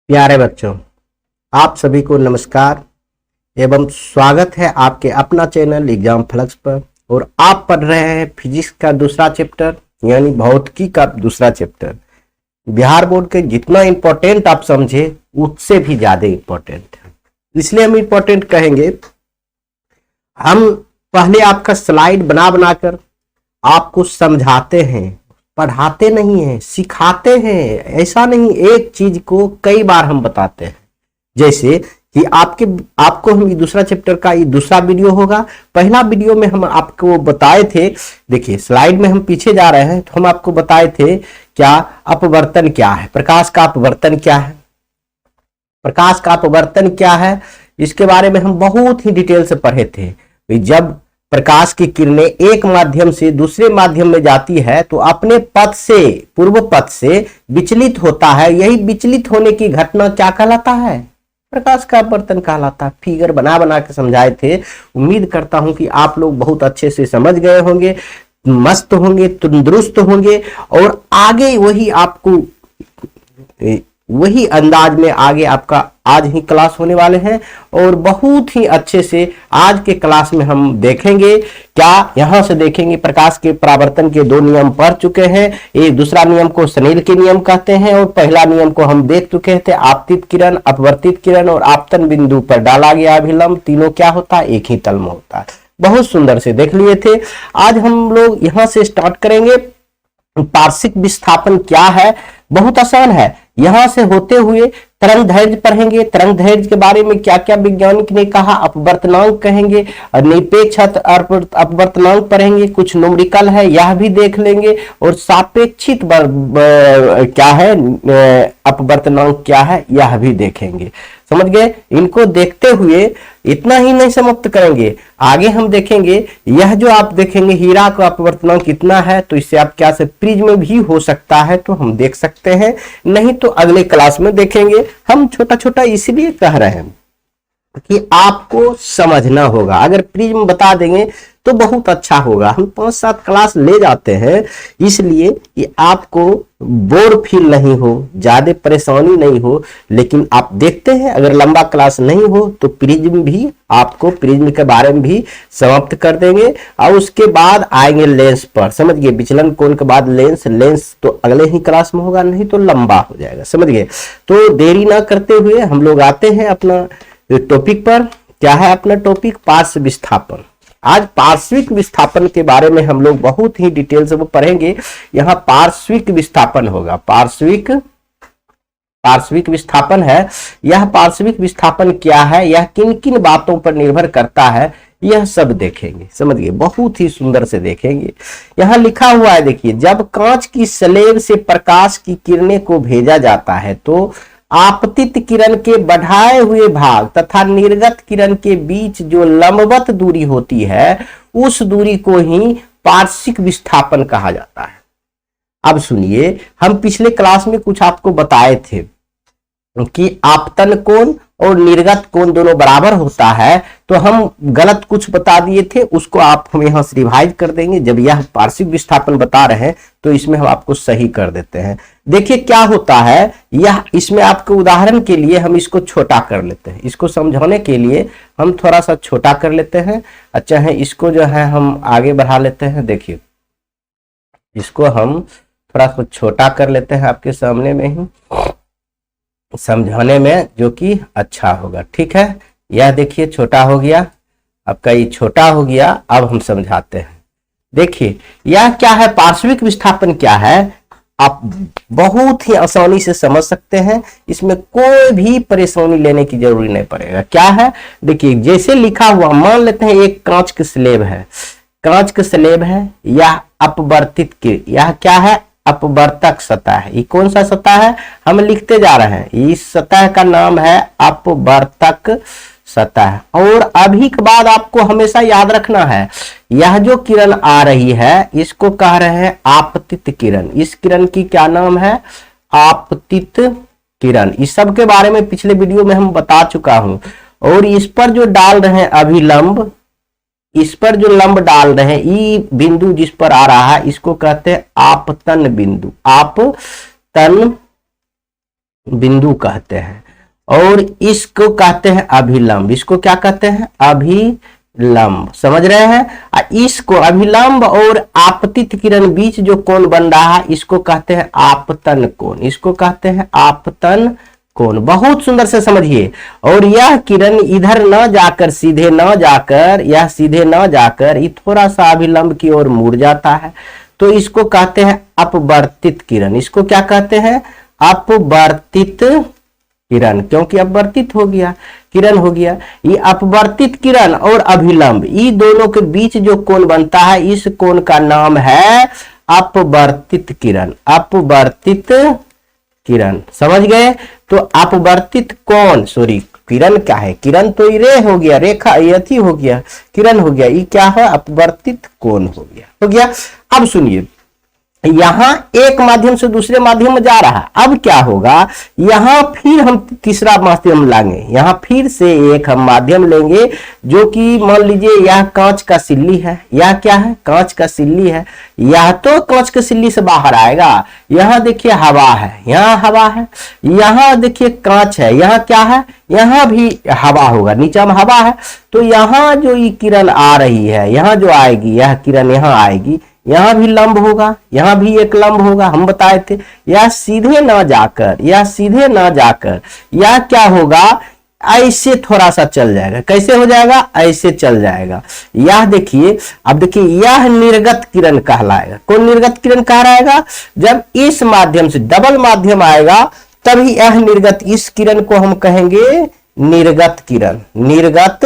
प्यारे बच्चों, आप सभी को नमस्कार एवं स्वागत है आपके अपना चैनल एग्जाम फ्लक्स पर। और आप पढ़ रहे हैं फिजिक्स का दूसरा चैप्टर यानी भौतिकी का दूसरा चैप्टर। बिहार बोर्ड के जितना इम्पोर्टेंट आप समझे उससे भी ज्यादा इम्पोर्टेंट है, इसलिए हम इम्पोर्टेंट कहेंगे। हम पहले आपका स्लाइड बना बनाकर आपको समझाते हैं, पढ़ाते नहीं है, सिखाते हैं। ऐसा नहीं, एक चीज को कई बार हम बताते हैं। जैसे कि आपको हम ये दूसरा चैप्टर का ये दूसरा वीडियो होगा। पहला वीडियो में हम आपको बताए थे, देखिए स्लाइड में हम पीछे जा रहे हैं, तो हम आपको बताए थे क्या अपवर्तन क्या है, प्रकाश का अपवर्तन क्या है। प्रकाश का अपवर्तन क्या है इसके बारे में हम बहुत ही डिटेल से पढ़े थे। जब प्रकाश की किरणें एक माध्यम से दूसरे माध्यम में जाती है तो अपने पथ से, पूर्व पथ से विचलित होता है। यही विचलित होने की घटना क्या कहलाता है? प्रकाश का अपवर्तन कहलाता है। फिगर बना बना के समझाए थे। उम्मीद करता हूं कि आप लोग बहुत अच्छे से समझ गए होंगे, मस्त होंगे, तंदुरुस्त होंगे और आगे वही अंदाज में आगे आपका आज ही क्लास होने वाले हैं। और बहुत ही अच्छे से आज के क्लास में हम देखेंगे क्या, यहां से देखेंगे प्रकाश के परावर्तन के दो नियम पढ़ चुके हैं। एक दूसरा नियम को स्नेल के नियम कहते हैं और पहला नियम को हम देख चुके थे, आपतित किरण, अपवर्तित किरण और आपतन बिंदु पर डाला गया अभिलंब, तीनों क्या होता है? एक ही तल में होता है। बहुत सुंदर से देख लिए थे। आज हम लोग यहां से स्टार्ट करेंगे। पार्श्विक विस्थापन क्या है? बहुत आसान है। यहां से होते हुए तरंग दैर्घ्य पढ़ेंगे। तरंग दैर्घ्य के बारे में क्या क्या वैज्ञानिक ने कहा, अपवर्तनांक कहेंगे, निरपेक्ष अपवर्तनांक पढ़ेंगे, कुछ न्यूमेरिकल है यह भी देख लेंगे और सापेक्षित क्या है, अपवर्तनांक क्या है यह भी देखेंगे। समझ गए? इनको देखते हुए इतना ही नहीं समाप्त करेंगे, आगे हम देखेंगे यह जो आप देखेंगे हीरा का अपवर्तनांक कितना है, तो इससे आप क्या से प्रिज्म भी हो सकता है तो हम देख सकते हैं, नहीं तो अगले क्लास में देखेंगे। हम छोटा छोटा इसलिए कह रहे हैं कि आपको समझना होगा। अगर प्रिज्म बता देंगे तो बहुत अच्छा होगा। हम 5-7 क्लास ले जाते हैं इसलिए कि आपको बोर फील नहीं हो, ज्यादा परेशानी नहीं हो। लेकिन आप देखते हैं अगर लंबा क्लास नहीं हो तो प्रिज्म भी आपको, प्रिज्म के बारे में भी समाप्त कर देंगे। और उसके बाद आएंगे लेंस पर। समझ गए? विचलन कोण के बाद लेंस, लेंस तो अगले ही क्लास में होगा, नहीं तो लंबा हो जाएगा। समझ गए? तो देरी ना करते हुए हम लोग आते हैं अपना टॉपिक पर। क्या है अपना टॉपिक? पार्श्व विस्थापन। आज पार्श्विक विस्थापन के बारे में हम लोग बहुत ही डिटेल से वो पढ़ेंगे। यहाँ पार्श्विक विस्थापन होगा। पार्श्विक विस्थापन है। यह पार्श्विक विस्थापन क्या है, यह किन किन बातों पर निर्भर करता है, यह सब देखेंगे। समझिए, बहुत ही सुंदर से देखेंगे। यहाँ लिखा हुआ है, देखिए, जब कांच की स्लेब से प्रकाश की किरणें को भेजा जाता है तो आपतित किरण के बढ़ाए हुए भाग तथा निर्गत किरण के बीच जो लंबवत दूरी होती है उस दूरी को ही पार्श्विक विस्थापन कहा जाता है। अब सुनिए, हम पिछले क्लास में कुछ आपको बताए थे कि आपतन कोण और निर्गत कोण दोनों बराबर होता है, तो हम गलत कुछ बता दिए थे, उसको आप हम यहां से रिवाइज कर देंगे। जब यह पार्श्विक विस्थापन बता रहे हैं तो इसमें हम आपको सही कर देते हैं। देखिए क्या होता है, यह इसमें आपको उदाहरण के लिए हम इसको छोटा कर लेते हैं। इसको समझाने के लिए हम थोड़ा सा छोटा कर लेते हैं। अच्छा है, इसको जो है हम आगे बढ़ा लेते हैं। देखिए, इसको हम थोड़ा सा छोटा कर लेते हैं आपके सामने में ही, समझाने में जो कि अच्छा होगा। ठीक है, यह देखिए छोटा हो गया, आपका ये छोटा हो गया। अब हम समझाते हैं। देखिए यह क्या है, पार्श्विक विस्थापन क्या है, आप बहुत ही आसानी से समझ सकते हैं। इसमें कोई भी परेशानी लेने की जरूरी नहीं पड़ेगा। क्या है, देखिए जैसे लिखा हुआ, मान लेते हैं एक कांच की स्लेब है, कांच की स्लेब है, यह अपवर्तित की, यह क्या है, अपवर्तक सतह है। ये कौन सा सतह है, हम लिखते जा रहे हैं, इस सतह का नाम है अपवर्तक सतह। और अभी के बाद आपको हमेशा याद रखना है, यह जो किरण आ रही है इसको कह रहे हैं आपतित किरण। इस किरण की क्या नाम है, आपतित किरण। इस सब के बारे में पिछले वीडियो में हम बता चुका हूं। और इस पर जो डाल रहे हैं अभिलंब, इस पर जो लंब डाल रहे हैं, ई बिंदु जिस पर आ रहा है इसको कहते हैं आपतन बिंदु। आपतन बिंदु कहते हैं, और इसको कहते हैं अभिलंब। इसको क्या कहते हैं? अभिलंब। समझ रहे हैं? इसको अभिलंब और आपतित किरण बीच जो कोण बन रहा है इसको कहते हैं आपतन कोण। इसको कहते हैं आपतन कोण। बहुत सुंदर से समझिए। और यह किरण इधर न जाकर, सीधे न जाकर, यह सीधे न जाकर ये थोड़ा सा अभिलंब की ओर मुड़ जाता है, तो इसको कहते हैं अपवर्तित किरण। इसको क्या कहते हैं? अपवर्तित किरण, क्योंकि अपवर्तित हो गया, किरण हो गया। ये अपवर्तित किरण और अभिलंब, ये दोनों के बीच जो कोण बनता है इस कोण का नाम है अपवर्तित किरण। अपवर्तित किरण, समझ गए? तो अपवर्तित कोण, सॉरी किरण क्या है? किरण तो ये हो गया, रेखा यथी हो गया, किरण हो गया। ये क्या है? अपवर्तित कोण हो गया, हो गया। अब सुनिए, यहां एक माध्यम से दूसरे माध्यम में जा रहा है। अब क्या होगा? यहां फिर हम तीसरा माध्यम लाएंगे। यहां फिर से एक हम माध्यम लेंगे, जो कि मान लीजिए यह कांच का सिल्ली है। यह क्या है? कांच का सिल्ली है। यह तो कांच के सिल्ली से बाहर आएगा। यहां देखिए हवा है, यहां हवा है। यहां देखिए कांच है, यहां क्या है? यहां भी हवा होगा, नीचे में हवा है। तो यहां जो ये किरण आ रही है, यहां जो आएगी, यह किरण यहां आएगी, यहां भी लंब होगा, यहां भी एक लंब होगा, हम बताए थे। यह सीधे ना जाकर, यह सीधे ना जाकर, यह क्या होगा? ऐसे थोड़ा सा चल जाएगा। कैसे हो जाएगा? ऐसे चल जाएगा। यह देखिए, अब देखिए यह निर्गत किरण कहलाएगा। कौन निर्गत किरण कहलाएगा? जब इस माध्यम से डबल माध्यम आएगा तभी यह निर्गत, इस किरण को हम कहेंगे निर्गत किरण। निर्गत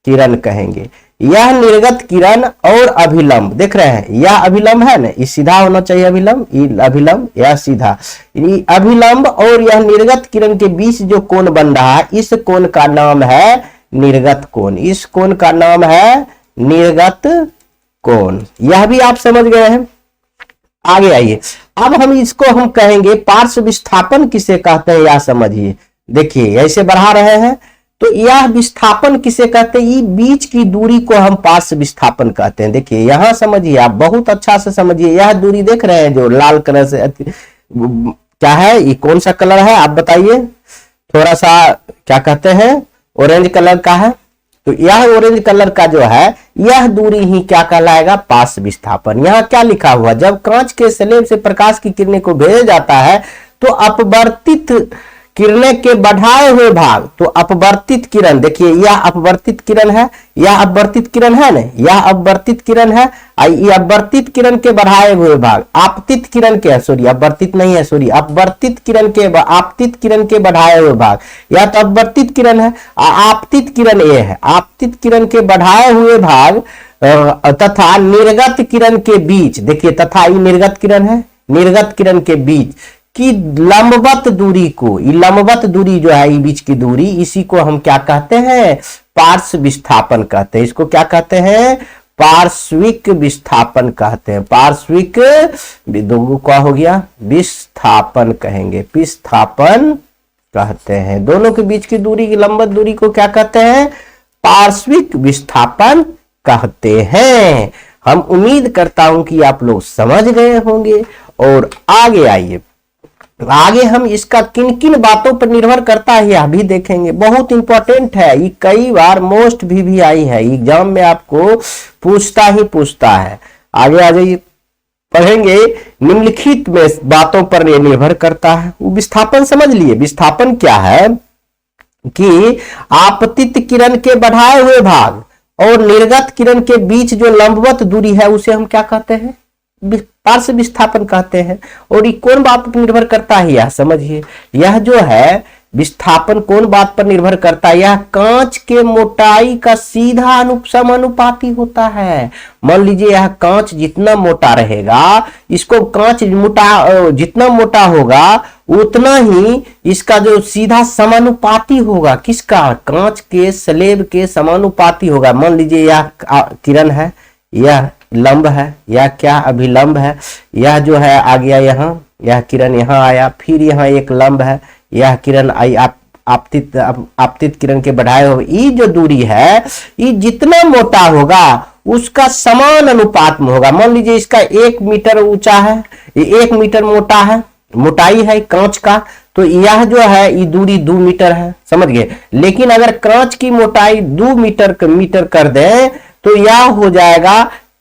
किरण कहेंगे। यह निर्गत किरण और अभिलंब, देख रहे हैं यह अभिलंब है ना, ये सीधा होना चाहिए अभिलंब, ये अभिलंब, यह सीधा। ये अभिलंब और यह निर्गत किरण के बीच जो कोण बन रहा है इस कोण का नाम है निर्गत कोण। इस कोण का नाम है निर्गत कोण। यह भी आप समझ गए हैं। आगे आइए, अब हम इसको हम कहेंगे पार्श्व विस्थापन किसे कहते हैं, या समझिए। देखिए ऐसे बढ़ा रहे हैं, तो यह विस्थापन किसे कहते हैं? ये बीच की दूरी को हम पार्श्व विस्थापन कहते हैं। देखिए यहां समझिए, आप बहुत अच्छा से समझिए। यह दूरी देख रहे हैं जो लाल कलर से, क्या है ये? कौन सा कलर है आप बताइए? थोड़ा सा क्या कहते हैं? ऑरेंज कलर का है। तो यह ऑरेंज कलर का जो है यह दूरी ही क्या कहलाएगा? पार्श्व विस्थापन। यहाँ क्या लिखा हुआ? जब कांच के स्लेब से प्रकाश की किरणें को भेजा जाता है तो अपवर्तित किरणें के बढ़ाए हुए भाग, तो अपवर्तित किरण, देखिए यह अपवर्तित किरण है, यह अपवर्तित किरण है ना, यह अपवर्तित किरण है। यह अपवर्तित किरण के बढ़ाए हुए भाग आपतित किरण के, सॉरी अपवर्तित नहीं है, सॉरी अपवर्तित किरण के, आपतित किरण के बढ़ाए हुए भाग, यह तो अपवर्तित किरण है। आपतित किरण ये है, आपतित किरण के बढ़ाए हुए भाग तथा निर्गत किरण के बीच, देखिए तथा ये निर्गत किरण है, निर्गत किरण के बीच की लंबवत दूरी को, ये लंबवत दूरी जो है, ये बीच की दूरी, इसी को हम क्या कहते हैं? पार्श्व विस्थापन कहते हैं। इसको क्या कहते हैं? पार्श्विक विस्थापन कहते हैं। पार्श्विक, दो क्या हो गया? विस्थापन कहेंगे, विस्थापन कहते हैं। दोनों के बीच की दूरी, की लंबवत दूरी को क्या कहते हैं? पार्श्विक विस्थापन कहते हैं। हम उम्मीद करता हूं कि आप लोग समझ गए होंगे। और आगे आइए, आगे हम इसका किन किन बातों पर निर्भर करता है यह भी देखेंगे। बहुत इंपॉर्टेंट है, ये कई बार मोस्ट भी आई है, एग्जाम में आपको पूछता ही पूछता है। आगे आ जाइए, पढ़ेंगे निम्नलिखित में बातों पर यह निर्भर करता है। वो विस्थापन समझ लिए। विस्थापन क्या है कि आपतित किरण के बढ़ाए हुए भाग और निर्गत किरण के बीच जो लंबवत दूरी है उसे हम क्या कहते हैं? पार्श्व विस्थापन कहते हैं। और ये कौन बात पर निर्भर करता है यह समझिए। यह जो है विस्थापन कौन बात पर निर्भर करता है? यह कांच के मोटाई का सीधा समानुपाती होता है। मान लीजिए यह कांच जितना मोटा रहेगा, इसको कांच मोटा जितना मोटा होगा उतना ही इसका जो सीधा समानुपाती होगा। किसका? कांच के स्लेब के समानुपाती होगा। मान लीजिए यह किरण है, यह लंब है, यह क्या अभिलंब है, यह जो है आ गया यहाँ, यह किरण यहाँ आया, फिर यहाँ एक लंब है, यह किरण आई आपतित किरण के बढ़ाए हुए। ये जो दूरी है ये जितना मोटा होगा उसका समान अनुपात में होगा। मान लीजिए इसका 1 मीटर ऊंचा है, ये 1 मीटर मोटा है, मोटाई है कांच का, तो यह जो है ये दूरी 2 मीटर है, समझ गए। लेकिन अगर कांच की मोटाई 2 मीटर कर दें तो यह हो जाएगा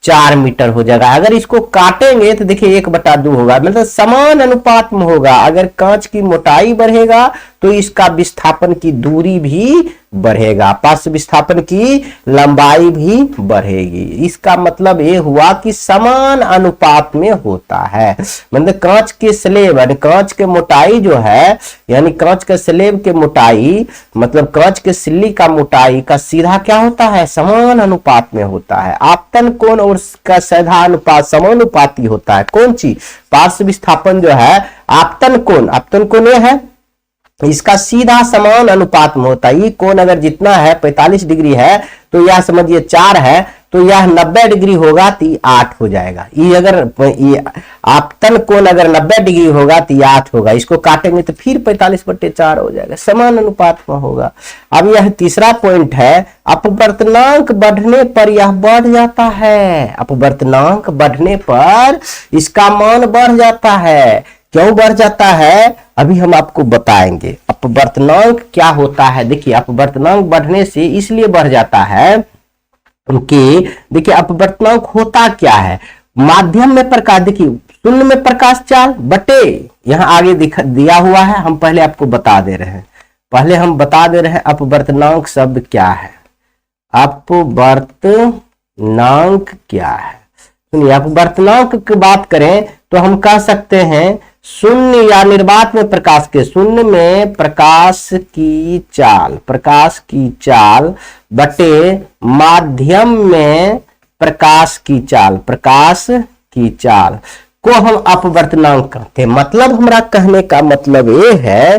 4 मीटर हो जाएगा। अगर इसको काटेंगे तो देखिए 1/2 होगा, मतलब समान अनुपात में होगा। अगर कांच की मोटाई बढ़ेगा तो इसका विस्थापन की दूरी भी बढ़ेगा, पार्श्व विस्थापन की लंबाई भी बढ़ेगी। इसका मतलब ये हुआ कि समान अनुपात में होता है। मतलब कांच के स्लेब यानी कांच के मोटाई जो है, यानी कांच के स्लेब के मोटाई मतलब कांच के सिल्ली का मोटाई का सीधा क्या होता है, समान अनुपात में होता है। आपतन कोण और का सीधा अनुपात समानुपाती होता है। कौन सी? पार्श्व विस्थापन जो है आपतन कोण यह है, इसका सीधा समान अनुपात में होता है। ये कोण अगर जितना है 45 डिग्री है तो यह समझिए 4 है, तो यह 90 डिग्री होगा तो 8 हो जाएगा। ये अगर ये आपतन कोण अगर 90 डिग्री होगा तो 8 होगा। इसको काटेंगे तो फिर 45/4 हो जाएगा, समान अनुपात में होगा। अब यह तीसरा पॉइंट है, अपवर्तनांक बढ़ने पर यह बढ़ जाता है। अपवर्तनांक बढ़ने पर इसका मान बढ़ जाता है। क्यों बढ़ जाता है अभी हम आपको बताएंगे। अपवर्तनांक क्या होता है, देखिए अपवर्तनांक बढ़ने से इसलिए बढ़ जाता है कि देखिए अपवर्तनांक होता क्या है, माध्यम में प्रकाश, देखिए शून्य में प्रकाश चाल बटे यहां आगे दिया हुआ है, हम पहले आपको बता दे रहे हैं। पहले हम बता दे रहे हैं अपवर्तनांक शब्द क्या है। अपवर्तनांक क्या है, सुनिए अपवर्तनांक की बात करें तो हम कह सकते हैं शून्य या निर्वात में प्रकाश के, शून्य में प्रकाश की चाल बटे माध्यम में प्रकाश की चाल को हम अपवर्तनांक कहते हैं। मतलब हमारा कहने का मतलब ये है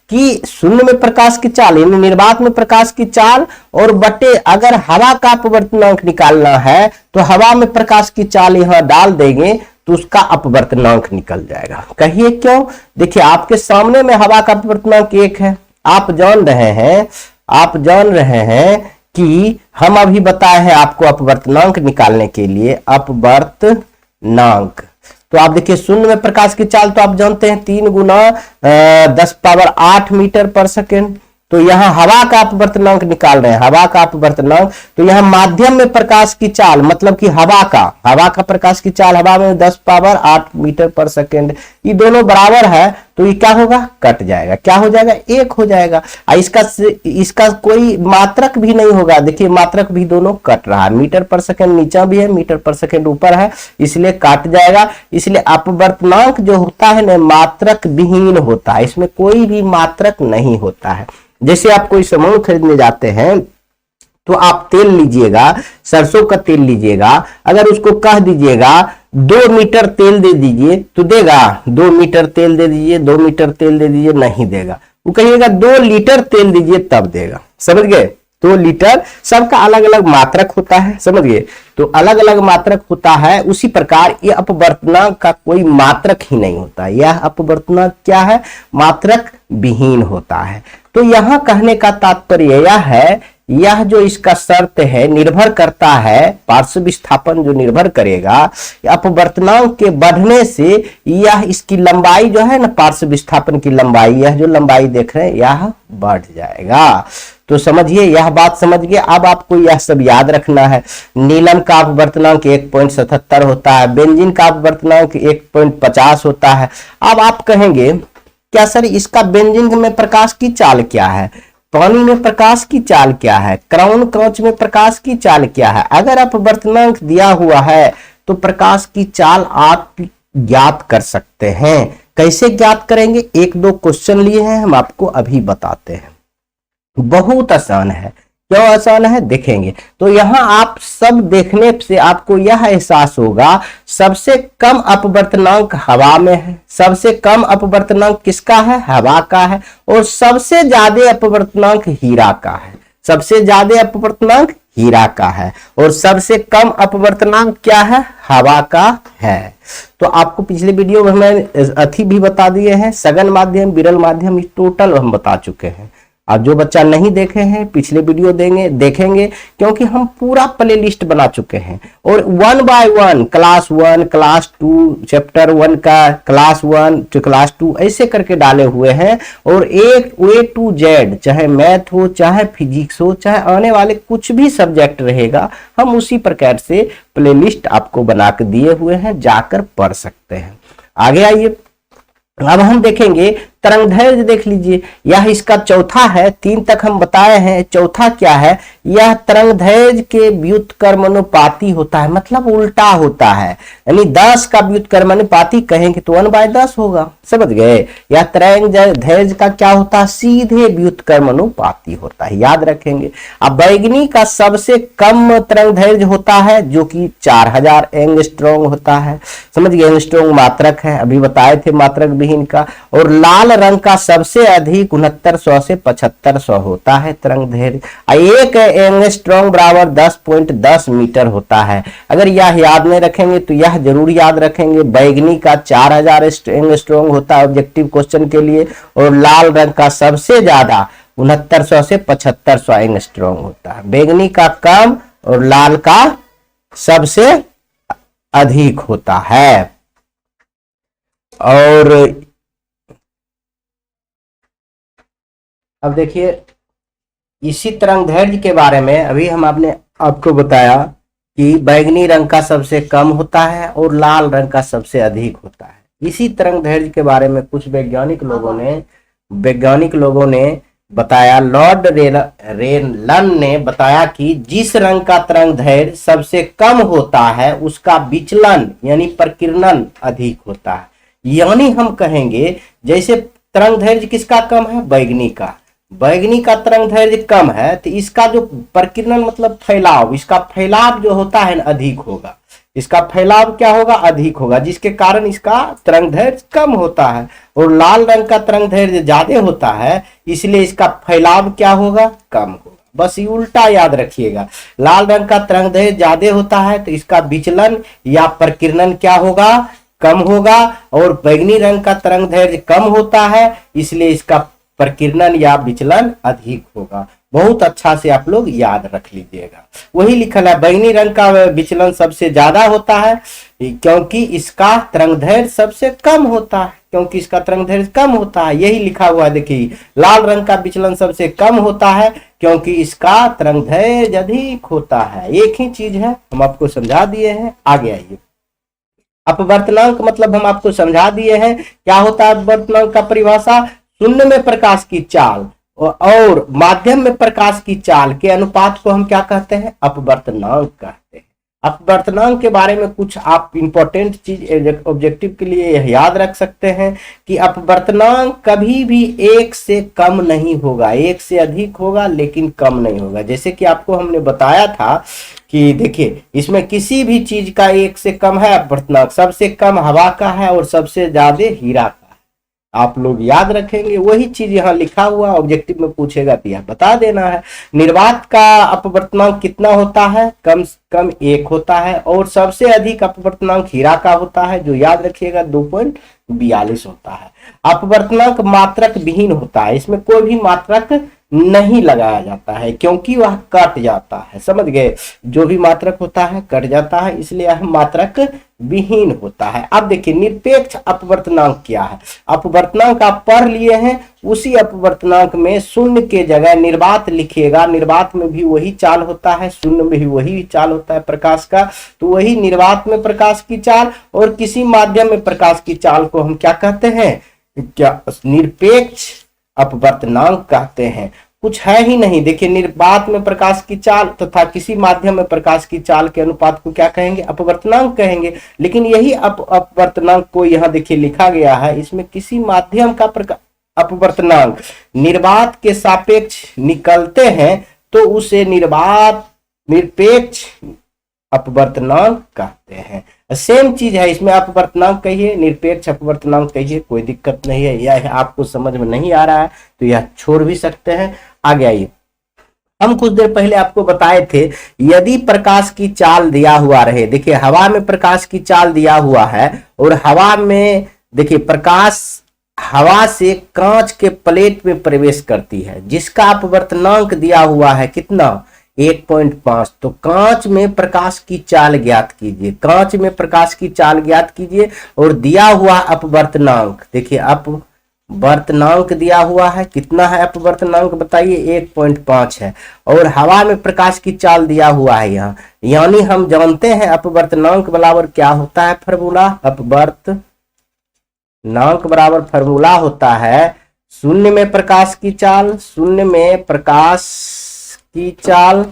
कि शून्य में प्रकाश की चाल यानी निर्वात में प्रकाश की चाल और बटे अगर हवा का अपवर्तनांक निकालना है तो हवा में प्रकाश की चाल यहां डाल देंगे तो उसका अपवर्तनांक निकल जाएगा। कहिए क्यों? देखिए आपके सामने में हवा का अपवर्तनांक 1 है। आप जान रहे हैं कि हम अभी बताए हैं आपको अपवर्तनांक निकालने के लिए अपवर्तनांक। तो आप देखिए शून्य में प्रकाश की चाल तो आप जानते हैं 3 × 10⁸ मीटर पर सेकेंड। तो यहाँ हवा का अपवर्तनांक निकाल रहे हैं, हवा का अपवर्तनांक। तो यहाँ माध्यम में प्रकाश की चाल मतलब कि हवा का प्रकाश की चाल हवा में 10⁸ मीटर पर सेकेंड, ये दोनों बराबर है तो ये क्या होगा, कट जाएगा। क्या हो जाएगा, 1 हो जाएगा। इसका कोई मात्रक भी नहीं होगा। देखिए मात्रक भी दोनों कट रहा है, मीटर पर सेकेंड नीचा भी है, मीटर पर सेकेंड ऊपर है, इसलिए काट जाएगा। इसलिए अपवर्तनांक जो होता है ना मात्रक विहीन होता है, इसमें कोई भी मात्रक नहीं होता है। जैसे आप कोई सामान खरीदने जाते हैं तो आप तेल लीजिएगा, सरसों का तेल लीजिएगा, अगर उसको कह दीजिएगा 2 मीटर तेल दे दीजिए तो देगा? 2 मीटर तेल दे दीजिए, 2 मीटर तेल दे दीजिए, नहीं देगा। वो कहिएगा 2 लीटर तेल दीजिए तब देगा। समझ गए? 2 लीटर, सबका अलग अलग मात्रक होता है, समझ गए? तो अलग अलग मात्रक होता है। उसी प्रकार ये अपवर्तनांक का कोई मात्रक ही नहीं होता। यह अपवर्तनांक क्या है, मात्रक विहीन होता है। तो यहां कहने का तात्पर्य यह है, यह जो इसका शर्त है निर्भर करता है, पार्श्व विस्थापन जो निर्भर करेगा अपवर्तनांक के बढ़ने से यह इसकी लंबाई जो है ना, पार्श्व विस्थापन की लंबाई, यह जो लंबाई देख रहे हैं यह बढ़ जाएगा। तो समझिए, यह बात समझिए। अब आपको यह सब याद रखना है। नीलम का अपवर्तनांक 1.77 होता है, बेंजीन का अपवर्तनांक 1.50 होता है। अब आप कहेंगे क्या सर इसका बेंजीन में प्रकाश की चाल क्या है, पानी में प्रकाश की चाल क्या है, क्राउन कांच में प्रकाश की चाल क्या है? अगर अपवर्तनांक दिया हुआ है तो प्रकाश की चाल आप ज्ञात कर सकते हैं। कैसे ज्ञात करेंगे? 1-2 क्वेश्चन लिए हैं, हम आपको अभी बताते हैं। बहुत आसान है। क्यों आसान है देखेंगे। तो यहां आप सब देखने से आपको यह एहसास होगा सबसे कम अपवर्तनांक हवा में है, सबसे कम अपवर्तनांक किसका है, हवा का है, और सबसे ज्यादा अपवर्तनांक हीरा का है। सबसे ज्यादा अपवर्तनांक हीरा का है और सबसे कम अपवर्तनांक क्या है, हवा का है। तो आपको पिछले वीडियो में हमने अथी भी बता दिए हैं, सघन माध्यम, विरल माध्यम, टोटल हम बता चुके हैं। आप जो बच्चा नहीं देखे हैं पिछले वीडियो देखेंगे, क्योंकि हम पूरा प्ले लिस्ट बना चुके हैं और 1 बाय 1 क्लास 1, क्लास 2, चैप्टर 1 का क्लास 1 टू क्लास 2 ऐसे करके डाले हुए हैं। और एक A to Z, चाहे मैथ हो, चाहे फिजिक्स हो, चाहे आने वाले कुछ भी सब्जेक्ट रहेगा, हम उसी प्रकार से प्ले लिस्ट आपको बना के दिए हुए हैं, जाकर पढ़ सकते हैं। आगे आइए, अब हम देखेंगे तरंग दैर्घ्य। देख लीजिए, यह इसका चौथा है, 3 तक हम बताए हैं, चौथा क्या है, यह तरंग दैर्घ्य के व्युत्क्रमानुपाती होता है, मतलब उल्टा होता है, यानी 10 का व्युत्क्रमानुपाती कहेंगे तो 1/10 होगा, समझ गए। यह तरंग दैर्घ्य का क्या होता है, सीधे व्युत्क्रमानुपाती होता है, याद रखेंगे। अब बैगनी का सबसे कम तरंग दैर्घ्य होता है जो कि 4000 एंगस्ट्रॉम होता है, समझ गए, एंगस्ट्रॉम मात्रक है, अभी बताए थे मात्रक विहीन का। और लाल रंग का सबसे अधिक 6900 से 7500 होता है तरंग दैर्घ्य। एक एंगस्ट्रॉम बराबर 10.10 मीटर होता है। अगर यह याद नहीं रखेंगे तो यह जरूर याद रखेंगे, बैगनी का 4000 एंगस्ट्रॉम होता है ऑब्जेक्टिव क्वेश्चन के लिए, और लाल रंग का सबसे ज्यादा 6900 से 7500 एंगस्ट्रॉम होता है। बैगनी का कम और लाल का सबसे अधिक होता है। और अब देखिए, इसी तरंग दैर्घ्य के बारे में अभी हम आपको बताया कि बैगनी रंग का सबसे कम होता है और लाल रंग का सबसे अधिक होता है। इसी तरंग दैर्घ्य के बारे में कुछ वैज्ञानिक लोगों ने बताया, लॉर्ड रेनलन ने बताया कि जिस रंग का तरंग दैर्घ्य सबसे कम होता है उसका विचलन यानी प्रकीर्णन अधिक होता है। यानी हम कहेंगे जैसे तरंग दैर्घ्य किसका कम है, बैगनी का तरंग दैर्घ्य कम है, तो इसका जो प्रकीर्णन मतलब फैलाव, इसका फैलाव जो होता है अधिक होगा, इसका फैलाव क्या होगा, अधिक होगा, जिसके कारण इसका तरंग दैर्घ्य कम होता है। और लाल रंग का तरंग दैर्घ्य ज्यादा होता है, इसलिए इसका फैलाव क्या होगा, कम होगा। बस ये उल्टा याद रखिएगा, लाल रंग का तरंग दैर्घ्य ज्यादा होता है तो इसका विचलन या प्रकीर्णन क्या होगा, कम होगा, और बैगनी रंग का तरंग दैर्घ्य कम होता है इसलिए इसका प्रकीर्णन या विचलन अधिक होगा। बहुत अच्छा से आप लोग याद रख लीजिएगा। वही लिखल है, बैगनी रंग का विचलन सबसे ज्यादा होता है क्योंकि इसका तरंग दैर्घ्य सबसे कम होता है, क्योंकि इसका तरंग दैर्घ्य कम होता है, यही लिखा हुआ है। देखिए, लाल रंग का विचलन सबसे कम होता है क्योंकि इसका तरंग दैर्घ्य अधिक होता है। एक ही चीज है, हम आपको समझा दिए हैं। आगे आइए, अपवर्तनांक मतलब हम आपको समझा दिए हैं क्या होता है अपवर्तनांक का परिभाषा, शून्य में प्रकाश की चाल और माध्यम में प्रकाश की चाल के अनुपात को हम क्या कहते हैं, अपवर्तनांक कहते हैं। अपवर्तनांक के बारे में कुछ आप इंपॉर्टेंट चीज ऑब्जेक्टिव के लिए याद रख सकते हैं कि अपवर्तनांक कभी भी 1 से कम नहीं होगा, 1 से अधिक होगा लेकिन कम नहीं होगा। जैसे कि आपको हमने बताया था कि देखिए, इसमें किसी भी चीज का 1 से कम है अपवर्तनांक, सबसे कम हवा का है और सबसे ज्यादा हीरा का। आप लोग याद रखेंगे, वही चीज यहाँ लिखा हुआ, ऑब्जेक्टिव में पूछेगा तो यह बता देना है। निर्वात का अपवर्तनांक कितना होता है, कम से कम 1 होता है, और सबसे अधिक अपवर्तनांक हीरा का होता है जो याद रखिएगा 2.42 होता है। अपवर्तनांक मात्रक विहीन होता है, इसमें कोई भी मात्रक नहीं लगाया जाता है क्योंकि वह कट जाता है, समझ गए, जो भी मात्रक होता है कट जाता है, इसलिए यह मात्रक विहीन होता है। अब देखिए, निरपेक्ष अपवर्तनांक क्या है। अपवर्तनांक आप पढ़ लिए हैं, उसी अपवर्तनांक में शून्य के जगह निर्वात लिखिएगा, निर्वात में भी वही चाल होता है, शून्य में भी वही चाल होता है प्रकाश का, तो वही निर्वात में प्रकाश की चाल और किसी माध्यम में प्रकाश की चाल को हम क्या कहते हैं, क्या निरपेक्ष अपवर्तनांक कहते हैं। कुछ है ही नहीं, देखिए, निर्वात में प्रकाश की चाल तथा किसी माध्यम में प्रकाश की चाल के अनुपात को क्या कहेंगे, अपवर्तनांक कहेंगे। लेकिन यही अपवर्तनांक को यहाँ देखिए लिखा गया है, इसमें किसी माध्यम का अपवर्तनांक निर्वात के सापेक्ष निकलते हैं तो उसे निरपेक्ष अपवर्तनांक कहते हैं। सेम चीज है, इसमें अपवर्तनांक कहिए, निरपेक्ष अपवर्तनांक कहिए, कोई दिक्कत नहीं है। यह आपको समझ में नहीं आ रहा है तो यह छोड़ भी सकते हैं। आगे आइए, हम कुछ देर पहले आपको बताए थे, यदि प्रकाश की चाल दिया हुआ रहे, देखिए हवा में प्रकाश की चाल दिया हुआ है और हवा में देखिए प्रकाश हवा से कांच के प्लेट में प्रवेश करती है, जिसका अपवर्तनांक दिया हुआ है कितना, 1.5। तो कांच में प्रकाश की चाल ज्ञात कीजिए, कांच में प्रकाश की चाल ज्ञात कीजिए और दिया हुआ अपवर्तनांक, देखिए अपवर्तनांक दिया हुआ है कितना है, अपवर्तनांक बताइए 1.5 है, और हवा में प्रकाश की चाल दिया हुआ है यहाँ, यानी हम जानते हैं अपवर्तनांक बराबर क्या होता है, फॉर्मूला अपवर्तनांक बराबर फॉर्मूला होता है शून्य में प्रकाश की चाल, शून्य में प्रकाश की चाल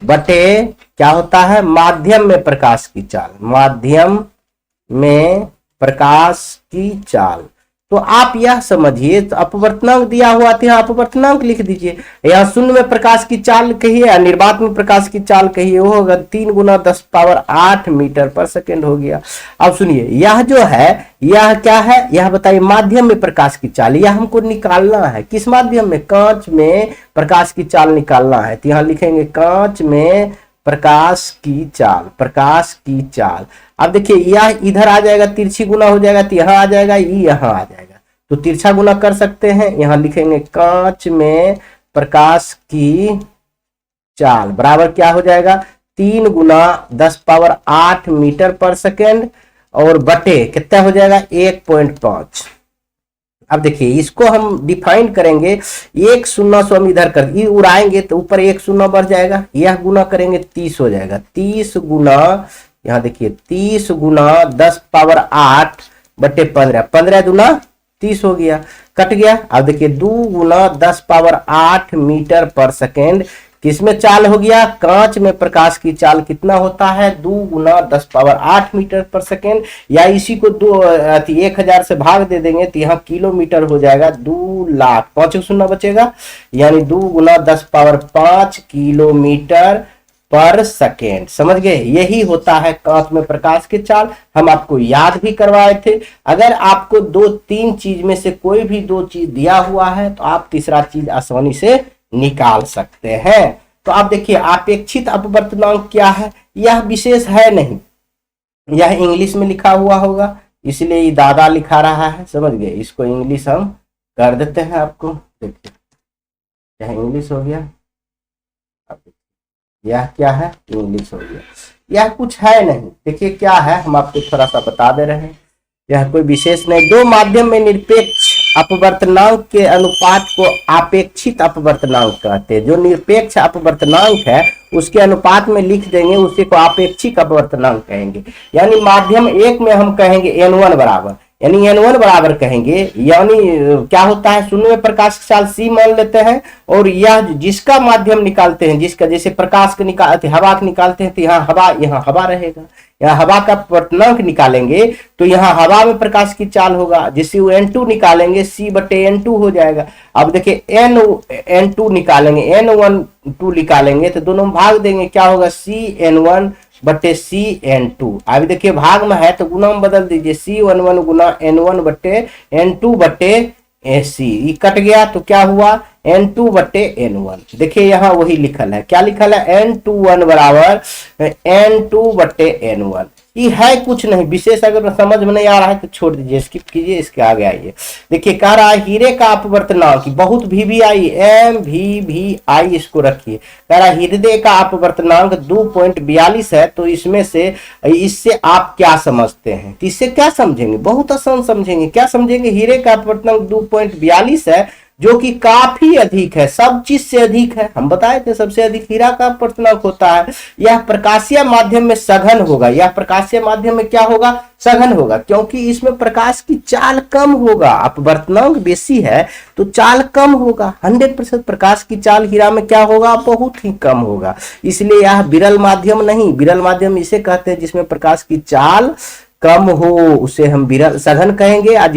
बटे क्या होता है, माध्यम में प्रकाश की चाल, माध्यम में प्रकाश की चाल। तो आप यह समझिए, तो अपवर्तनांक दिया हुआ था, यहाँ अपवर्तनांक लिख दीजिए, यहाँ शून्य में प्रकाश की चाल कहिए, निर्वात में प्रकाश की चाल कहिए, वो होगा 3 गुना 10⁸ मीटर पर सेकेंड हो गया। अब सुनिए, यह जो है यह क्या है, यह बताइए माध्यम में प्रकाश की चाल, यह हमको निकालना है, किस माध्यम में, कांच में प्रकाश की चाल निकालना है। तो यहाँ लिखेंगे कांच में प्रकाश की चाल, प्रकाश की चाल। अब देखिए यह इधर आ जाएगा, तिरछी गुना हो जाएगा, तो यहाँ आ जाएगा, यहाँ आ जाएगा, तो तिरछा गुना कर सकते हैं। यहाँ लिखेंगे कांच में प्रकाश की चाल बराबर क्या हो जाएगा, 3 गुना 10⁸ मीटर पर सेकेंड, और बटे कितना हो जाएगा 1.5। अब देखिए इसको हम डिफाइन करेंगे, एक शून्य सो हम इधर कर उड़ाएंगे तो ऊपर एक शून्य बढ़ जाएगा, यह गुना करेंगे 30 हो जाएगा, 30 गुना, यहाँ देखिए 30 गुना 10⁸ बटे 15, 15 दूना 30 हो गया, कट गया। अब देखिए 2 गुना 10⁸ मीटर पर सेकेंड, किसमें चाल हो गया, कांच में प्रकाश की चाल कितना होता है, 2 गुना 10⁸ मीटर पर सेकेंड, या इसी को 1000 से भाग दे देंगे तो यहाँ किलोमीटर हो जाएगा, 2 लाख, 5 शून्य बचेगा, यानी 2 गुना 10⁵ किलोमीटर पर सेकेंड। समझ गए, यही होता है कांच में प्रकाश की चाल। हम आपको याद भी करवाए थे। अगर आपको 2-3 चीज में से कोई भी 2 चीज दिया हुआ है तो आप तीसरा चीज आसानी से निकाल सकते हैं। तो आप देखिए अपेक्षित अपवर्तनांक क्या है, यह विशेष है नहीं, यह इंग्लिश में लिखा हुआ होगा, इसलिए ये दादा लिखा रहा है, समझ गए। इसको इंग्लिश हम कर देते हैं आपको, देखिए यह इंग्लिश हो गया, यह क्या है, इंग्लिश हो गया, यह कुछ है नहीं। देखिए क्या है, हम आपको थोड़ा सा बता दे रहे हैं, यह कोई विशेष नहीं। दो माध्यम में निरपेक्ष अपवर्तनांक के अनुपात को अपेक्षित अपवर्तनांक कहते हैं। जो निरपेक्ष अपवर्तनांक है उसके अनुपात में लिख देंगे, उसी को अपेक्षित अपवर्तनांक कहेंगे। यानी माध्यम एक में हम कहेंगे n1 बराबर, यानी n1 बराबर कहेंगे, यानी क्या होता है, शून्य में प्रकाश की चाल c मान लेते हैं, और यह जिसका माध्यम निकालते हैं, जिसका जैसे प्रकाश के निकालते हवा के निकालते हैं तो यहाँ हवा रहेगा, यहाँ हवा का अपवर्तनांक निकालेंगे तो यहाँ हवा में प्रकाश की चाल होगा, जिससे n2 निकालेंगे c बटे n2 हो जाएगा। अब देखिए n2 निकालेंगे, n1 निकालेंगे तो दोनों में भाग देंगे, क्या होगा cn1 बटे cn2। अभी देखिए भाग में है तो गुना में बदल दीजिए, c11 गुना n1 बटे n2 बटे c, ये कट गया तो क्या हुआ n2 बटे n1। देखिए यहाँ वही लिखल है, क्या लिखल है, n21 बराबर n2 बटे n1। ये है कुछ नहीं विशेष, अगर समझ में नहीं आ रहा है तो छोड़ दीजिए, स्किप कीजिए, इसके आगे आइए। देखिए कह रहा है हीरे का अपवर्तनांक, बहुत VVI MVVI इसको रखिए। कह रहा है हृदय का अपवर्तनांक 2.42 है, तो इसमें से इससे आप क्या समझते हैं, तो इससे क्या समझेंगे, बहुत आसान समझेंगे। क्या समझेंगे, हीरे का अपवर्तनांक 2.42 है, जो कि काफी अधिक है, सब चीज से अधिक है। हम बताए थे सबसे अधिक हीरा का अपवर्तनांक होता है। यह प्रकाशीय माध्यम में सघन होगा, यह प्रकाशीय माध्यम में क्या होगा, सघन होगा, क्योंकि इसमें प्रकाश की चाल कम होगा। अपवर्तनांक बेसी है तो चाल कम होगा, 100% प्रकाश की चाल हीरा में क्या होगा, बहुत ही कम होगा। इसलिए यह विरल माध्यम नहीं, विरल माध्यम इसे कहते हैं जिसमें प्रकाश की चाल कम हो, उसे हम विरल सघन कहेंगे। और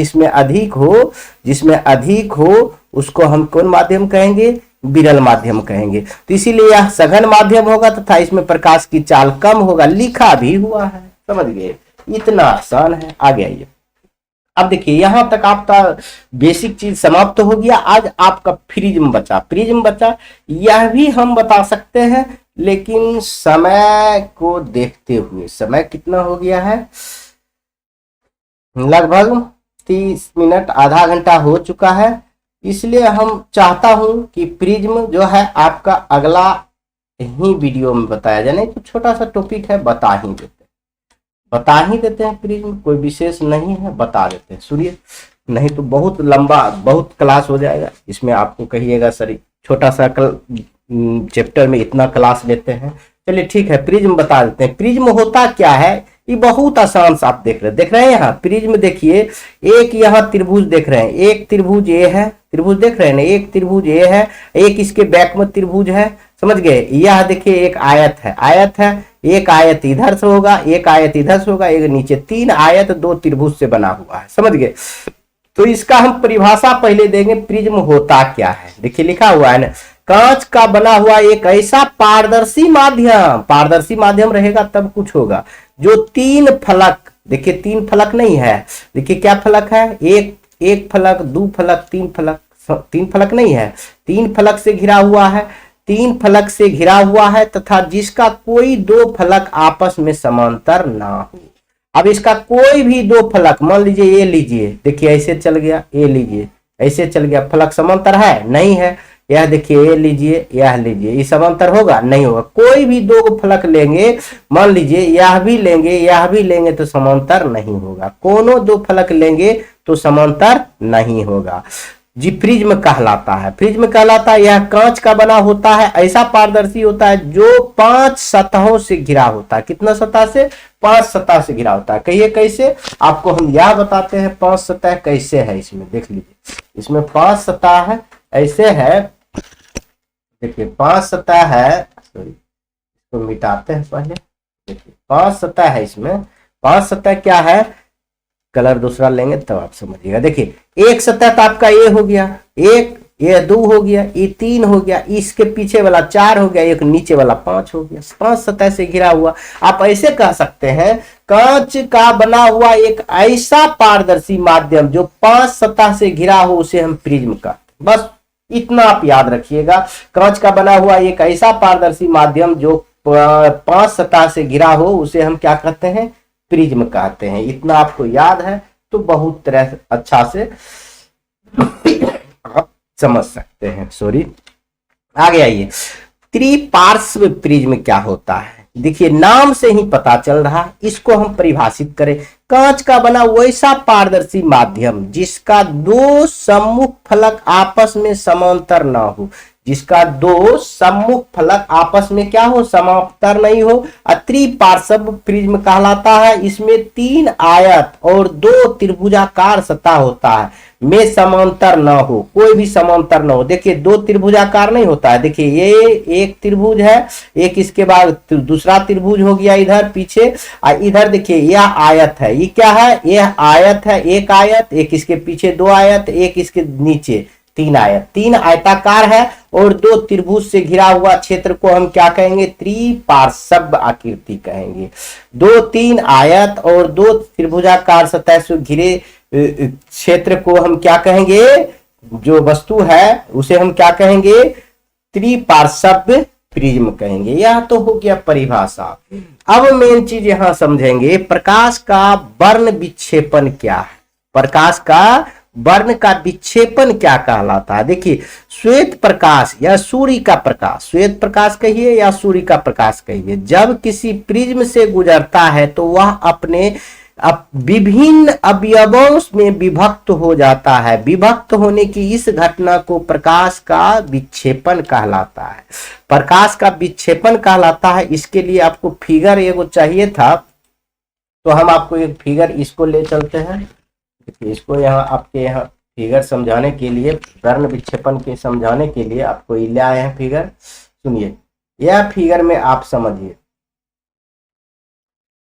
जिसमें अधिक हो उसको हम कौन माध्यम कहेंगे, विरल माध्यम कहेंगे। तो इसीलिए यह सघन माध्यम होगा तथा इसमें प्रकाश की चाल कम होगा, लिखा भी हुआ है। समझ गए, इतना आसान है। आगे आइए। अब देखिए यहां तक आपका बेसिक चीज समाप्त हो गया। आज आपका प्रिज्म बचा। यह भी हम बता सकते हैं, लेकिन समय को देखते हुए, समय कितना हो गया है, लगभग 30 मिनट, आधा घंटा हो चुका है, इसलिए हम चाहता हूं कि प्रिज्म जो है आपका अगला ही वीडियो में बताया जाए। नहीं तो छोटा सा टॉपिक है, बता ही देते हैं। प्रिज्म कोई विशेष नहीं है, बता देते हैं। सुनिए, नहीं तो बहुत लंबा, बहुत क्लास हो जाएगा। इसमें आपको कहिएगा सर छोटा सा चैप्टर में इतना क्लास लेते हैं। चलिए ठीक है, प्रिज्म बता देते हैं। प्रिज्म होता क्या है, ये बहुत आसान सा आप देख रहे हैं यहाँ प्रिज्म। देखिए, एक यहाँ त्रिभुज देख रहे हैं, एक त्रिभुज ये है, त्रिभुज देख रहे हैं ना, एक त्रिभुज ये है, एक इसके बैक में त्रिभुज है, समझ गए। यह देखिए एक आयत है, एक आयत इधर से होगा, एक आयत इधर से होगा, एक नीचे, 3 आयत 2 त्रिभुज से बना हुआ है, समझ गए। तो इसका हम परिभाषा पहले देंगे, प्रिज्म होता क्या है। देखिए लिखा हुआ है ना, कांच का बना हुआ एक ऐसा पारदर्शी माध्यम रहेगा तब कुछ होगा, जो 3 फलक, देखिए 3 फलक नहीं है, देखिए क्या फलक है, एक फलक, 2 फलक, 3 फलक, 3 फलक नहीं है, 3 फलक से घिरा हुआ है, 3 फलक से घिरा हुआ है, तथा जिसका कोई 2 फलक आपस में समांतर ना हो। अब इसका कोई भी 2 फलक, मान लीजिए ये लीजिए, देखिए ऐसे चल गया, ये लीजिए ऐसे चल गया, फलक समांतर है नहीं है। यह देखिए, ये लीजिए, यह लीजिए, ये समांतर होगा नहीं होगा। कोई भी 2 फलक लेंगे, मान लीजिए यह भी लेंगे तो समांतर नहीं होगा। कोनो 2 फलक लेंगे तो समांतर नहीं होगा जी, प्रिज्म कहलाता है। प्रिज्म कहलाता है, यह कांच का बना होता है, ऐसा पारदर्शी होता है जो 5 सतहों से घिरा होता है। कितना सतह से? 5 सतह से घिरा होता है। कहिए कैसे, आपको हम यह बताते हैं 5 सतह कैसे है। इसमें देख लीजिए, इसमें 5 सतह है, ऐसे है, देखिए 5 सतह है, सॉरी इसको मिटाते हैं पहले। देखिए 5 सतह है इसमें, 5 सतह क्या है, कलर दूसरा लेंगे तब आप समझिएगा। देखिए, एक सतह तो आपका ये हो गया, एक, ये 2 हो गया, ये 3 हो गया, इसके पीछे वाला 4 हो गया, एक नीचे वाला 5 हो गया, 5 सतह से घिरा हुआ। आप ऐसे कह सकते हैं, कांच का बना हुआ एक ऐसा पारदर्शी माध्यम जो 5 सतह से घिरा हो, उसे हम प्रिज्म कहते हैं। बस इतना आप याद रखिएगा, कांच का बना हुआ एक ऐसा पारदर्शी माध्यम जो 5 सतह से घिरा हो, उसे हम क्या कहते हैं, प्रिज्म कहते हैं। इतना आपको याद है तो बहुत तरह अच्छा से आप समझ सकते हैं। सॉरी, आगे आइए, त्रिपार्श्व प्रिज्म क्या होता है। देखिए नाम से ही पता चल रहा, इसको हम परिभाषित करें, कांच का बना वैसा पारदर्शी माध्यम जिसका 2 सम्मुख फलक आपस में समांतर ना हो, जिसका 2 सम्मुख फलक आपस में क्या हो, समांतर नहीं हो, त्रिपार्श्व प्रिज्म कहलाता है। इसमें 3 आयत और 2 त्रिभुजाकार सतह होता है, में समांतर न हो, कोई भी समांतर न हो। देखिए 2 त्रिभुजाकार नहीं होता है, देखिए ये एक त्रिभुज है, एक इसके बाद दूसरा त्रिभुज हो गया इधर पीछे, और इधर देखिए यह आयत है, ये क्या है, यह आयत है, एक आयत, एक इसके पीछे 2 आयत, एक इसके नीचे 3 आयत, 3 आयताकार है और 2 त्रिभुज से घिरा हुआ क्षेत्र को हम क्या कहेंगे, त्रिपार्श्व आकृति कहेंगे। 2-3 आयत और 2 त्रिभुजाकार सतह से घिरे क्षेत्र को हम क्या कहेंगे, जो वस्तु है उसे हम क्या कहेंगे, त्रिपार्श्व प्रिज्म कहेंगे। यह तो हो गया परिभाषा। अब मेन चीज यहां समझेंगे, प्रकाश का वर्ण विक्षेपण क्या है, प्रकाश का वर्ण का विक्षेपण क्या कहलाता है। देखिए श्वेत प्रकाश या सूर्य का प्रकाश, श्वेत प्रकाश कहिए या सूर्य का प्रकाश कहिए, जब किसी प्रिज्म से गुजरता है तो वह अपने विभिन्न अवयवों में विभक्त हो जाता है। विभक्त होने की इस घटना को प्रकाश का विक्षेपण कहलाता है, प्रकाश का विक्षेपण कहलाता है। इसके लिए आपको फिगर एगो चाहिए था, तो हम आपको एक फिगर इसको ले चलते हैं। इसको यहाँ आपके यहाँ फिगर समझाने के लिए, वर्ण विक्षेपण के समझाने के लिए आपको ले आए हैं फिगर। सुनिए, यह फिगर में आप समझिए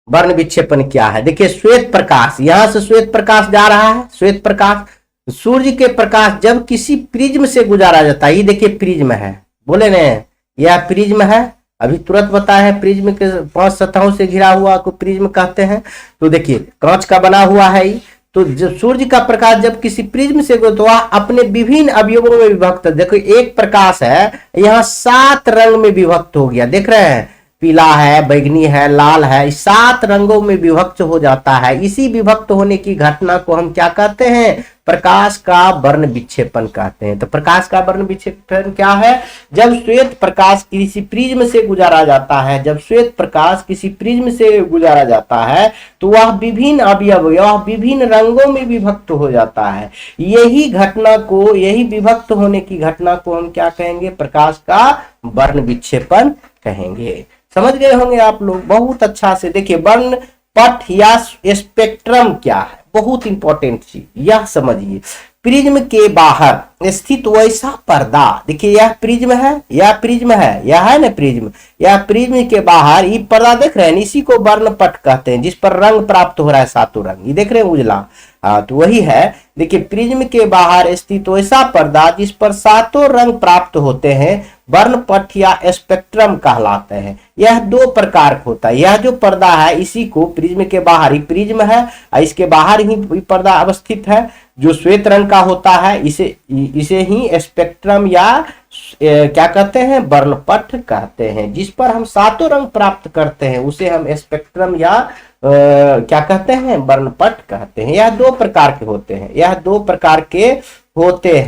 वर्ण विक्षेपण क्या है। देखिए श्वेत प्रकाश, यहां से श्वेत प्रकाश जा रहा है, श्वेत प्रकाश, सूर्य के प्रकाश जब किसी प्रिज्म से गुजारा जाता है, ये देखिए प्रिज्म है, बोले न यह प्रिज्म है, अभी तुरंत बताया है, प्रिज्म के 5 सतहों से घिरा हुआ को प्रिज्म कहते हैं। तो देखिए कांच का बना हुआ है, तो जब सूर्य का प्रकाश जब किसी प्रिज्म से तो वह अपने विभिन्न अवयवों में विभक्त, देखो एक प्रकाश है यहाँ 7 रंग में विभक्त हो गया, देख रहे हैं, पीला है, बैगनी है, लाल है, इस 7 रंगों में विभक्त हो जाता है। इसी विभक्त होने की घटना को हम क्या कहते हैं? प्रकाश का वर्ण विक्षेपण कहते हैं। तो प्रकाश का वर्ण विक्षेपण क्या है? जब श्वेत प्रकाश किसी प्रिज्म से गुजारा जाता है, जब श्वेत प्रकाश किसी प्रिज्म से गुजारा जाता है तो वह विभिन्न अवयव, वह विभिन्न रंगों में विभक्त हो जाता है। यही घटना को, यही विभक्त होने की घटना को हम क्या कहेंगे? प्रकाश का वर्ण विक्षेपण कहेंगे। समझ गए होंगे आप लोग बहुत अच्छा से। देखिए वर्ण पट या स्पेक्ट्रम क्या है, बहुत इंपॉर्टेंट चीज, यह समझिए। प्रिज्म के बाहर स्थित वैसा पर्दा, देखिए यह प्रिज्म है, यह प्रिज्म है, यह है ना प्रिज्म, यह प्रिज्म के बाहर ये पर्दा देख रहे हैं, इसी को वर्णपट कहते हैं, जिस पर रंग प्राप्त हो रहा है 7 रंग। ये देख रहे हैं उजला, हाँ तो वही है। देखिए प्रिज्म के बाहर स्थित वैसा पर्दा जिस पर 7 रंग प्राप्त होते हैं वर्णपट या स्पेक्ट्रम कहलाते हैं। यह 2 प्रकार का होता है। यह जो पर्दा है इसी को प्रिज्म के बाहर ही प्रिज्म है और इसके बाहर ही पर्दा अवस्थित है जो श्वेत रंग का होता है, इसे ही स्पेक्ट्रम या क्या कहते हैं? वर्णपट कहते हैं। जिस पर हम 7 रंग प्राप्त करते हैं उसे हम स्पेक्ट्रम या क्या कहते हैं? वर्णपट कहते हैं। यह 2 प्रकार के होते हैं, यह 2 प्रकार के होते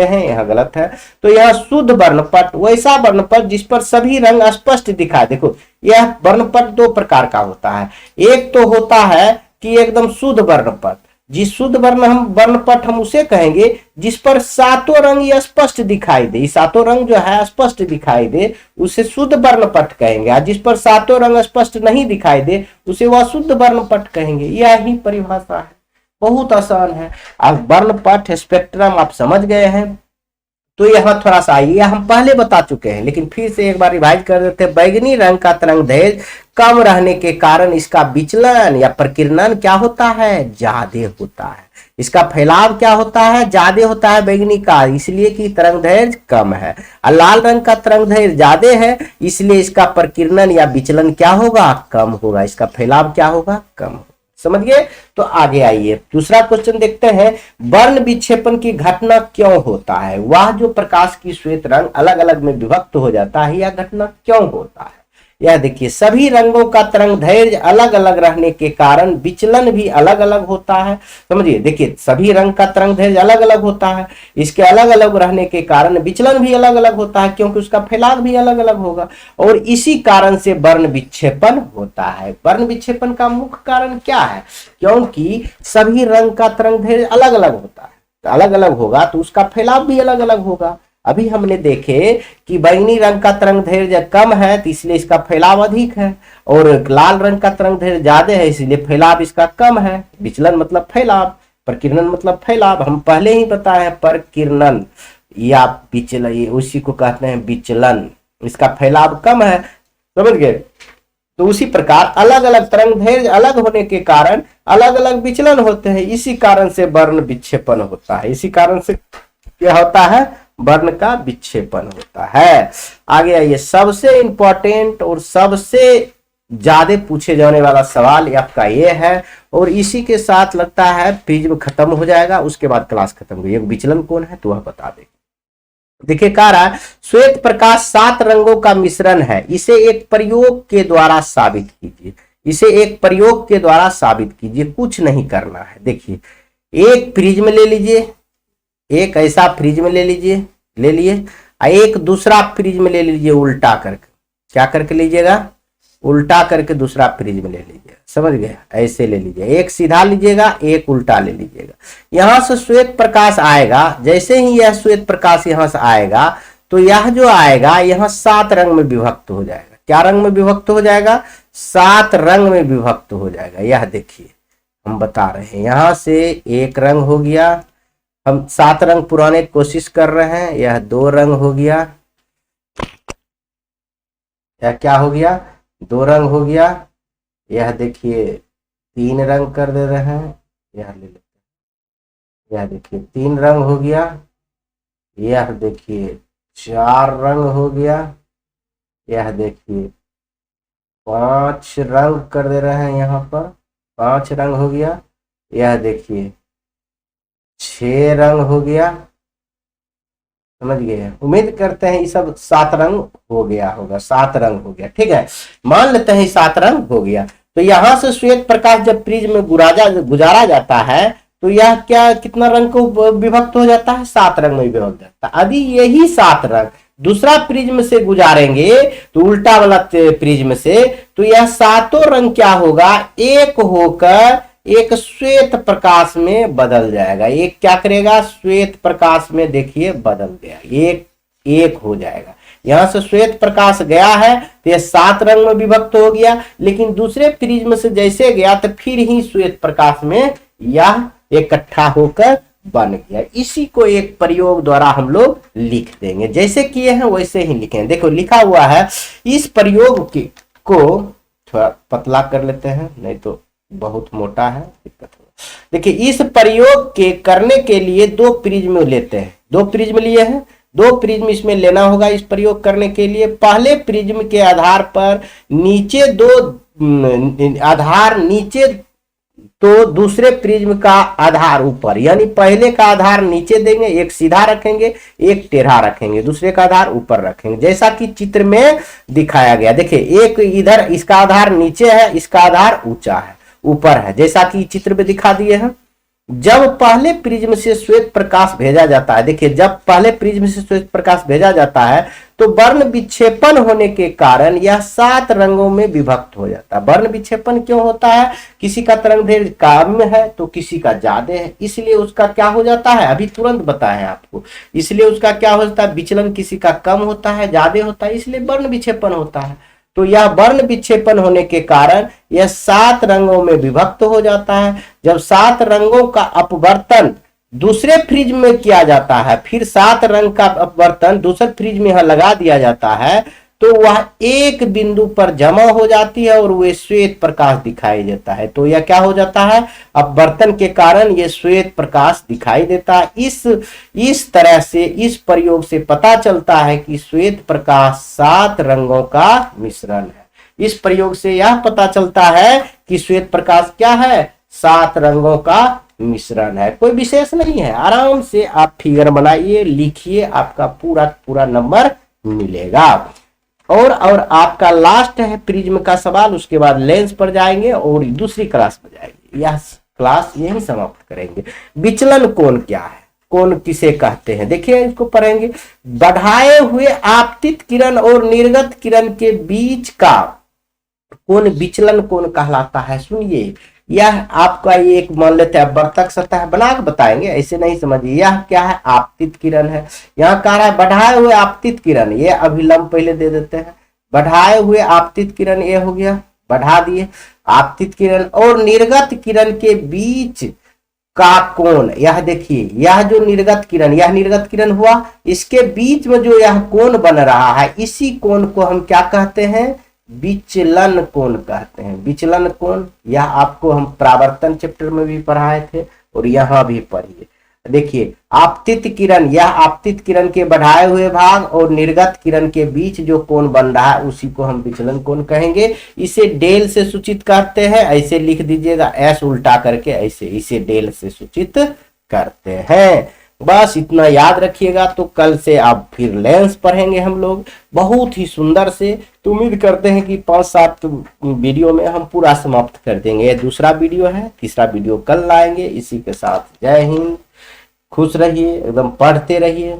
हैं, यह गलत है। तो यह शुद्ध वर्णपट, वैसा वर्णपट जिस पर सभी रंग स्पष्ट दिखाए। देखो यह वर्णपट 2 प्रकार का होता है। एक तो होता है कि एकदम शुद्ध वर्णपट, जिस शुद्ध वर्णपट हम उसे कहेंगे जिस पर 7 रंग स्पष्ट दिखाई दे, 7 रंग जो है स्पष्ट दिखाई दे उसे शुद्ध वर्णपट कहेंगे। और जिस पर 7 रंग स्पष्ट नहीं दिखाई दे उसे वह शुद्ध वर्णपट कहेंगे। यह ही परिभाषा है, बहुत आसान है। अब वर्णपट स्पेक्ट्रम आप समझ गए हैं। तो यह थोड़ा सा आइए, हम पहले बता चुके हैं लेकिन फिर से एक बार रिवाइज कर देते हैं। बैगनी रंग का तरंग दैर्घ्य कम रहने के कारण इसका विचलन या प्रकीर्णन क्या होता है? ज्यादा होता है। इसका फैलाव क्या होता है? ज्यादा होता है बैगनी का, इसलिए कि तरंग दैर्घ्य कम है। और लाल रंग का तरंग दैर्घ्य ज्यादा है, इसलिए इसका प्रकीर्णन या विचलन क्या होगा? कम होगा। इसका फैलाव क्या होगा? कम होगा। समझ गए? तो आगे आइए दूसरा क्वेश्चन देखते हैं। वर्ण विक्षेपण की घटना क्यों होता है? वह जो प्रकाश की श्वेत रंग अलग अलग में विभक्त हो जाता है, यह घटना क्यों होता है? यह देखिए सभी रंगों का तरंग दैर्घ्य अलग अलग रहने के कारण विचलन भी अलग अलग होता है। समझिए, देखिए सभी रंग का तरंग दैर्घ्य अलग अलग होता है, इसके अलग अलग रहने के कारण विचलन भी अलग अलग होता है क्योंकि उसका फैलाव भी अलग अलग होगा और इसी कारण से वर्ण विक्षेपण होता है। वर्ण विक्षेपण का मुख्य कारण क्या है? क्योंकि सभी रंग का तरंग दैर्घ्य अलग अलग होता है, तो अलग अलग होगा तो उसका फैलाव भी अलग अलग होगा। अभी हमने देखे कि बैंगनी रंग का तरंग दैर्घ्य कम है तो इसलिए इसका फैलाव अधिक है और लाल रंग का तरंग दैर्घ्य ज्यादा है इसलिए फैलाव इसका कम है। विचलन मतलब फैलाव, प्रकीर्णन मतलब फैलाव, हम पहले ही बताए हैं। प्रकीर्णन या विचलन, ये उसी को कहते हैं विचलन, इसका फैलाव कम है। समझ गए? तो उसी प्रकार अलग अलग तरंग दैर्घ्य अलग होने के कारण अलग अलग विचलन होते हैं, इसी कारण से वर्ण विक्षेपण होता है। इसी कारण से क्या होता है? वर्ण का विक्षेपण होता है। आगे आइए, सबसे इंपॉर्टेंट और सबसे ज्यादा पूछे जाने वाला सवाल आपका ये है और इसी के साथ लगता है प्रिज्म खत्म हो जाएगा, उसके बाद क्लास खत्म हुई। विचलन कौन है तो वह बता देंगे। देखिए कह रहा है श्वेत प्रकाश 7 रंगों का मिश्रण है, इसे एक प्रयोग के द्वारा साबित कीजिए। इसे एक प्रयोग के द्वारा साबित कीजिए, कुछ नहीं करना है। देखिए एक प्रिज्म ले लीजिए, एक ऐसा प्रिज्म ले लिए, एक दूसरा प्रिज्म ले लीजिए उल्टा करके। क्या करके लीजिएगा? उल्टा करके दूसरा प्रिज्म ले लीजिए। समझ गए? ऐसे ले लीजिए, एक सीधा लीजिएगा, एक उल्टा ले लीजिएगा। यहां से श्वेत प्रकाश आएगा, जैसे ही यह श्वेत प्रकाश यहां से आएगा तो यह जो आएगा यहां 7 रंग में विभक्त हो जाएगा। क्या रंग में विभक्त हो जाएगा? 7 रंग में विभक्त हो जाएगा। यह देखिए हम बता रहे हैं, यहां से एक रंग हो गया, हम 7 रंग पुराने कोशिश कर रहे हैं, यह 2 रंग हो गया, यह क्या हो गया? 2 रंग हो गया। यह देखिए 3 रंग कर दे रहे हैं, यह ले लेते हैं। यह देखिए 3 रंग हो गया। यह देखिए 4 रंग हो गया। यह देखिए 5 रंग कर दे रहे हैं, यहाँ पर 5 रंग हो गया। यह देखिए 6 रंग हो गया। समझ गए? उम्मीद करते हैं ये सब 7 रंग हो गया होगा, 7 रंग हो गया। ठीक है, मान लेते हैं 7 रंग हो गया। तो यहां से श्वेत प्रकाश जब प्रिज्म में गुजारा जाता है तो यह क्या कितना रंग को विभक्त हो जाता है? 7 रंग में विभक्त हो जाता है। अभी यही 7 रंग दूसरा प्रिज्म से गुजारेंगे तो उल्टा वाला प्रिज्म से, तो यह 7 रंग क्या होगा? एक होकर एक श्वेत प्रकाश में बदल जाएगा। एक क्या करेगा? श्वेत प्रकाश में देखिए बदल गया, एक हो जाएगा। यहां से श्वेत प्रकाश गया है तो यह 7 रंग में विभक्त हो गया, लेकिन दूसरे प्रिज्म से जैसे गया तो फिर ही श्वेत प्रकाश में यह इकट्ठा होकर बन गया। इसी को एक प्रयोग द्वारा हम लोग लिख देंगे, जैसे किए हैं वैसे ही लिखेंगे। देखो लिखा हुआ है, इस प्रयोग को थोड़ा पतला कर लेते हैं, नहीं तो बहुत मोटा है, दिक्कत होगा। देखिए इस प्रयोग के करने के लिए 2 प्रिज्म लेते हैं, 2 प्रिज्म लिए हैं, 2 प्रिज्म इसमें लेना होगा। इस प्रयोग करने के लिए पहले प्रिज्म के आधार पर नीचे 2 आधार नीचे, तो दूसरे प्रिज्म का आधार ऊपर, यानी पहले का आधार नीचे देंगे, एक सीधा रखेंगे, एक टेढ़ा रखेंगे, दूसरे का आधार ऊपर रखेंगे, जैसा कि चित्र में दिखाया गया। देखिए एक इधर इसका आधार नीचे है, इसका आधार ऊंचा है, ऊपर है, जैसा कि चित्र में दिखा दिए हैं। जब पहले प्रिज्म से श्वेत प्रकाश भेजा जाता है, देखिए जब पहले प्रिज्म से श्वेत प्रकाश भेजा जाता है तो वर्ण विक्षेपण होने के कारण यह 7 रंगों में विभक्त हो जाता है। वर्ण विक्षेपण क्यों होता है? किसी का तरंग दैर्घ्य कम है तो किसी का ज्यादा है, इसलिए उसका क्या हो जाता है, अभी तुरंत बताएं आपको, इसलिए उसका क्या हो जाता है, विचलन किसी का कम होता है, ज्यादा होता है, इसलिए वर्ण विक्षेपण होता है। तो यह वर्ण विक्षेपण होने के कारण यह 7 रंगों में विभक्त हो जाता है। जब 7 रंगों का अपवर्तन दूसरे प्रिज्म में किया जाता है, फिर 7 रंग का अपवर्तन दूसरे प्रिज्म में यहां लगा दिया जाता है, तो वह एक बिंदु पर जमा हो जाती है और वह श्वेत प्रकाश दिखाई देता है। तो यह क्या हो जाता है, अपवर्तन के कारण यह श्वेत प्रकाश दिखाई देता है। इस तरह से इस प्रयोग से पता चलता है कि श्वेत प्रकाश 7 रंगों का मिश्रण है। इस प्रयोग से यह पता चलता है कि श्वेत प्रकाश क्या है, 7 रंगों का मिश्रण है। कोई विशेष नहीं है, आराम से आप फिगर बनाइए, लिखिए, आपका पूरा नंबर मिलेगा। और आपका लास्ट है प्रिज्म का सवाल, उसके बाद लेंस पर जाएंगे और दूसरी क्लास में जाएंगे। यह क्लास यही समाप्त करेंगे। विचलन कोण क्या है, कोण किसे कहते हैं, देखिए इसको पढ़ेंगे। बढ़ाए हुए आपतित किरण और निर्गत किरण के बीच का कोण विचलन कोण कहलाता है। सुनिए, यह आपका एक मान लेते हैं वर्तक सतह बना के बताएंगे, ऐसे नहीं समझिए। यह क्या है, आपतित किरण है। यहाँ कह रहा है बढ़ाए हुए आपतित किरण, ये अभिलंब पहले दे देते हैं। बढ़ाए हुए आपतित किरण ये हो गया, बढ़ा दिए आपतित किरण और निर्गत किरण के बीच का कोण, यह देखिए, यह जो निर्गत किरण, यह निर्गत किरण हुआ, इसके बीच में जो यह कोण बन रहा है, इसी कोण को हम क्या कहते हैं, विचलन कोण कहते हैं। विचलन कोण, यह आपको हम परावर्तन चैप्टर में भी पढ़ाए थे और यहां भी पढ़िए। देखिए आपतित किरण, यह आपतित किरण के बढ़ाए हुए भाग और निर्गत किरण के बीच जो कोण बन रहा है उसी को हम विचलन कोण कहेंगे। इसे डेल से सूचित करते हैं, ऐसे लिख दीजिएगा, एस उल्टा करके ऐसे, इसे डेल से सूचित करते हैं। बस इतना याद रखिएगा। तो कल से आप फिर लेंस पढ़ेंगे हम लोग बहुत ही सुंदर से। तो उम्मीद करते हैं कि 5-7 वीडियो में हम पूरा समाप्त कर देंगे। ये दूसरा वीडियो है, तीसरा वीडियो कल लाएंगे। इसी के साथ जय हिंद, खुश रहिए, एकदम पढ़ते रहिए।